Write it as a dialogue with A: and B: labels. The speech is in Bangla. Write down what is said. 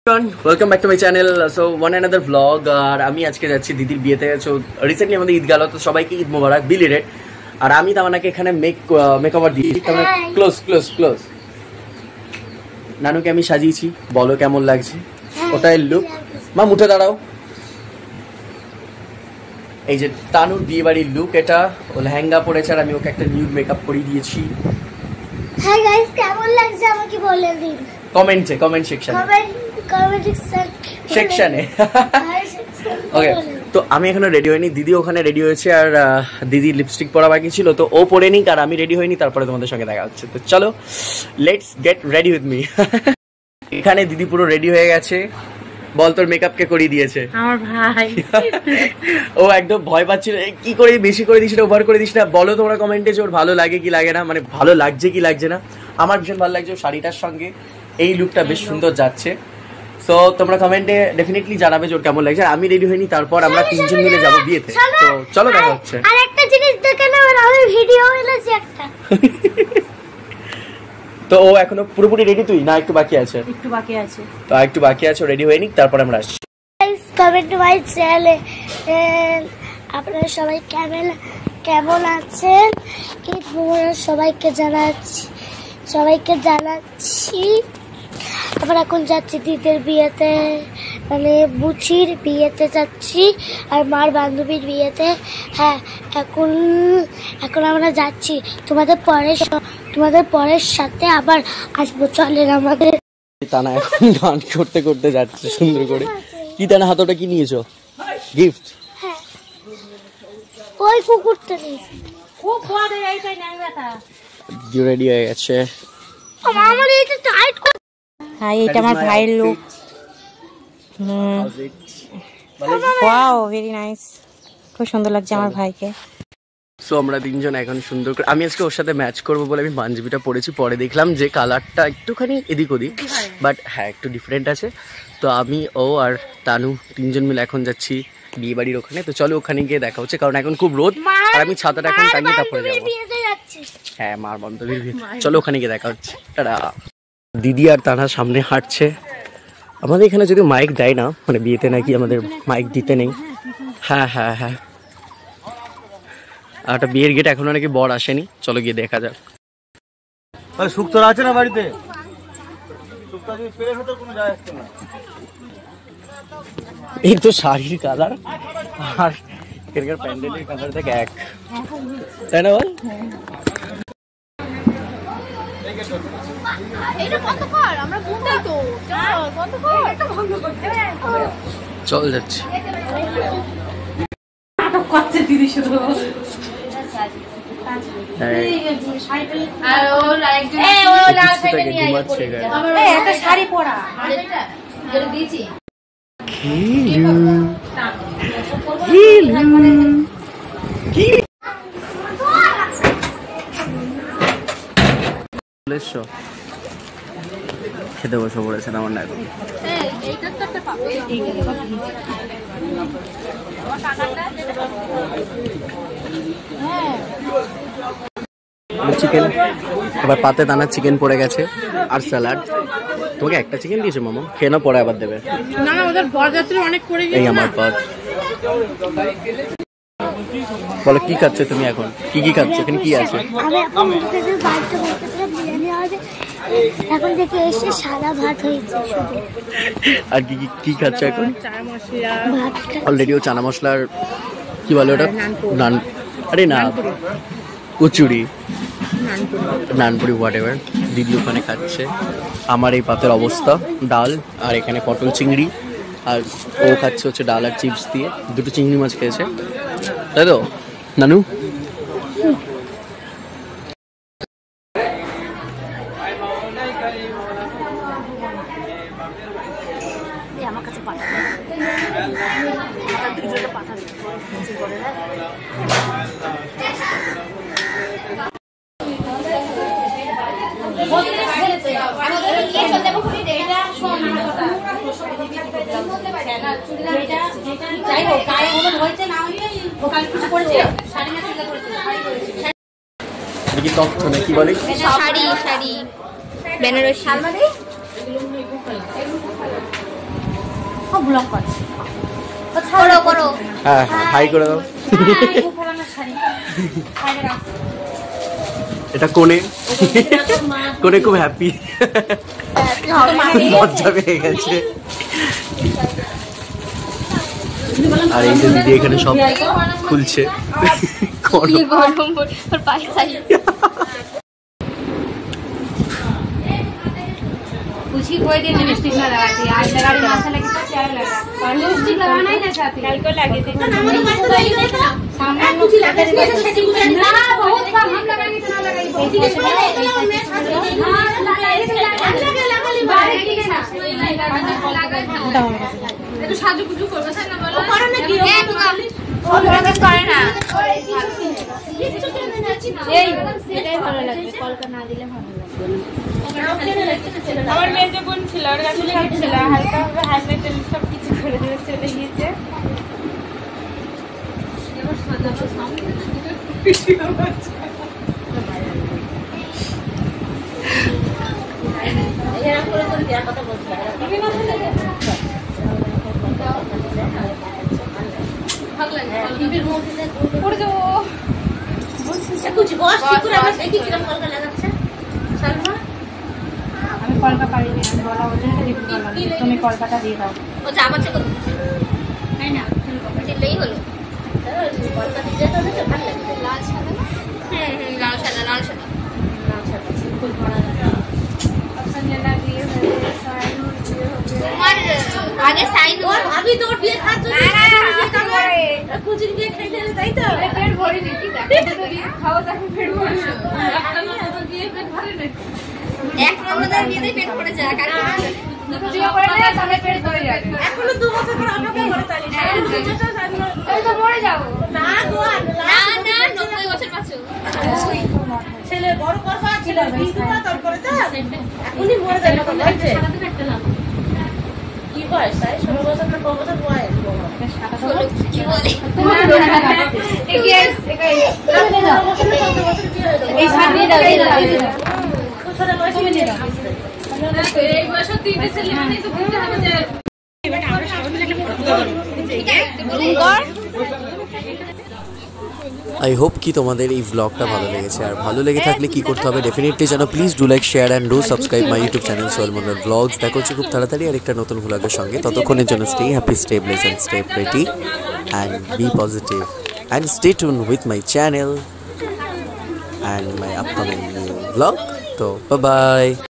A: Welcome back to my channel. So one another blog. আর আমি আজকে যাচ্ছি দিদির বিয়েতে। সো রিসেন্টলি আমাদের ঈদ গেল, তো সবাইকে ঈদ মোবারক, বিলিডেড। আর আমি তামান্নাকে এখানে মেকওভার দিয়েছি। ক্লোজ নানুকে আমি সাজিয়েছি, বলো কেমন লাগছে? ওটাই লুক। মা মুঠে দাঁড়াও। এই যে তানুর বিয়ে বাড়ির লুক, এটা ও লেহেঙ্গা পরেছে আর আমি ওকে একটা নিউড মেকআপ করিয়ে দিয়েছি।
B: হাই গাইস, কেমন লাগছে আমাকে বলে দিন
A: কমেন্ট সেকশনে। ওকে, তো আমি এখনো রেডি হইনি, দিদি ওখানে রেডি হয়েছে। আর দিদি লিপস্টিক পরা বাকি ছিল, তো ও পরে নিক আর আমি রেডি হইনি, তারপরে তোমাদের সঙ্গে দেখা হচ্ছে। তো চলো, let's get ready with me. এখানে দিদি পুরো রেডি হয়ে গেছে। বল, তোর মেকআপ কে করিয়ে দিয়েছে?
C: আমার ভাই।
A: ও একদম ভয় পাচ্ছিল, কি করে বেশি করে দিস না, ওভার করে দিস না। বলো তোমরা কমেন্টে যে ওর ভালো লাগে কি লাগে না, মানে ভালো লাগছে কি লাগছে না। আমার ভীষণ ভালো লাগছে, শাড়িটার সঙ্গে এই লুকটা বেশ সুন্দর যাচ্ছে। সো তোমরা কমেন্টে ডেফিনেটলি জানাবে যে ওর কেমন লাগছে। আমি রেডি হইনি, তারপর আমরা তিনজন মিলে যাবো বিয়েতে। তো চলো দেখা হচ্ছে।
B: আর একটা জিনিস দেখে না, আমি ভিডিও এনেছি একটা।
A: তো ও এখনো পুরোপুরি রেডি, তুই না একটু বাকি আছে?
C: একটু বাকি আছে।
A: তো একটু বাকি আছে, রেডি হয়ে নিক, তারপর আমরা আসছি।
B: Guys, comment my channel. আপনারা সবাই কেমন আছেন? ঈদ মোবারক সবাইকে জানাচ্ছি। আমরা এখন যাচ্ছি দিদির বিয়েতে, মানে বুচির বিয়েতে যাচ্ছি আর মার বান্ধবীর বিয়েতে। হ্যাঁ, এখন আমরা যাচ্ছি। তোমাদের পরের সাথে আবার আসবো। চলেন আমাদের।
A: টানা এখন গান করতে করতে যাচ্ছে সুন্দর করে। কি টানা হাতটা কি নিয়েছো? গিফট?
B: হ্যাঁ, ওই কুকুরটা নিয়েছি।
C: খুব বড় এইটাই নাই ব্যথা।
A: রেডি হয়ে গেছে।
B: আমার এটা টাইট করে।
C: হ্যাঁ, এটা আমার ভাইয়ের লুক। Wow, very nice. খুব সুন্দর লাগছে আমার ভাইকে।
A: সো আমরা তিনজন এখন সুন্দর করে, আমি আজকে ওর সাথে ম্যাচ করবো বলে আমি পাঞ্জাবিটা পরেছি। পরে দেখলাম যে কালারটা একটুখানি এদিক ওদিক, বাট হ্যাঁ একটু ডিফারেন্ট আছে। তো আমি, ও আর তানু তিনজন মিলে এখন যাচ্ছি বিয়ে বাড়ির ওখানে। তো চলো ওখানে গিয়ে দেখা হচ্ছে, কারণ এখন খুব রোদ আর আমি ছাতাটা এখন টাঙিয়ে তারপরে যাবো। হ্যাঁ, মার বান্ধবীর বিয়ে। চলো ওখানে গিয়ে দেখা হচ্ছে। টাটা। দিদি আর তারা সামনে হাঁটছে। আমাদের এখানে যদি মাইক দেয় না, মানে বিয়েতে নাকি আমাদের মাইক দিতে নেই। হ্যাঁ, আর একটা বিয়ের গেট এখনো নাকি বর আসেনি। চলো গিয়ে দেখা যাক।
D: শুক্তরা আছে না বাড়িতে?
A: এই তো শাড়ির কালার আর এখানকার প্যান্ডেলের কালার থেকে এক, তাই না বল? চল যাচ্ছি। খেতে বসে পড়েছেন আমার না এখন। চিকেন, এবার পাতে দানা চিকেন পড়ে গেছে আর স্যালাড। তোমাকে একটা চিকেন দিয়েছে মামা, খেয়ে না, পরে আবার দেবে। এই আমার পদ। বলো কি খাচ্ছে তুমি এখন? কি খাচ্ছ? এখানে কি আছে?
B: এখন থেকে এসে সাদা ভাত হয়েছে।
A: আর কি খাচ্ছে এখন? অলরেডি ও চানা মশলার কি বলে ওটা, নান, আরে না, কচুরি, নানপুরি, হোয়াট এভার। দিদি ওখানে খাচ্ছে। আমার এই পাতের অবস্থা, ডাল আর এখানে পটল চিংড়ি, আর ও খাচ্ছে হচ্ছে ডাল আর চিপস দিয়ে। দুটো চিংড়ি মাছ খেয়েছে, তাই তো নানু?
B: আমার কাছে
A: কি বলে
E: শাড়ি শাড়ি বেনারসি
C: ব্লগ করে
B: করো করো
A: হ্যাঁ হাই করে দাও। এটা কোনে কোনে খুব হ্যাপি, মজা পেয়ে গেছে। আর এই যে দিদি এখানে সব খুলছে।
C: पूछी कोई दिन लिपस्टिक ना लगाती आज लगा के अच्छा लगे तो क्या लगा और लिपस्टिक लगाना ही ना चाहती कल को लगे थे सामने कुछ लगा दे ना बहुत कम हम लगाएंगे तो ना लगाएंगे तो साजू कुछ করবে স্যার না বলো করো না কি ও প্রকাশ করে না এই সেটাই ভালো লাগবে কলকা না দিলে ভালো লাগবে। আমার মেয়ে যে বোন ছিল ওর কাছে সব ছিল হালকা ভাবে হাতে তেল সব কিছু করে দিয়ে চলে গিয়েছে। আমি কলকা পারিনি আমি বলা ওর জন্য রিপোর্ট করলাম তুমি কলকাতা দিয়ে দাও
B: ও যা বাচ্চা করতে তাই না দিলেই হলো কলকাতা দিয়ে দাও তো ভালো লাগে লাল সাদা না লাল সাদা লাল সাদা লাল সাদা সিম্পল পড়া
C: অপশন लेना दिए साइन
B: তোমার আগে সাইন ওর ভাবি তোর বিয়ে খাচ্ছ না কুচির বিয়ে খাইতে তাই তো
C: পেট ভরে নাকি দেখো তো খাও তখন পেট ভরে একটা না তোর বিয়ে পেট ভরে নাকি
B: এক নম্বরের বিয়েতে পেট পড়ে যায় কার
C: বিয়ে করে না তাহলে পেট ভরে যাবে
B: এখনো 2 বছর পর অপেক্ষা করে তালি
C: তাহলে তো মরে যাও
B: না গো না না 90 বছর পাঁচু ছেলে বড় করবা ছিল বিধবা তারপরে তো এখনই মরে যায় না বলছে কি বয়স 16 বছর না 9 বছর বয়স কি বলে
C: এই সামনে দাও এই দাও
B: ছোট বয়সে নিয়ে দাও
C: এই বয়সে তিনটে ছেলে মানে তো বুঝতে হবে যে
A: আই হোপ কি তোমাদের এই ব্লগটা ভালো লেগেছে, আর ভালো লেগে থাকলে কি করতে হবে ডেফিনেটলি জানো, please do like share and do subscribe my YouTube channel Sohel Mondal vlogs. দেখা হচ্ছে খুব তাড়াতাড়ি আর একটা নতুন ব্লগের সঙ্গে। ততক্ষণের জন্য stay happy, stay blessed and stay pretty and be positive and stay tuned with my channel and my upcoming new blog. তো বাই বাই।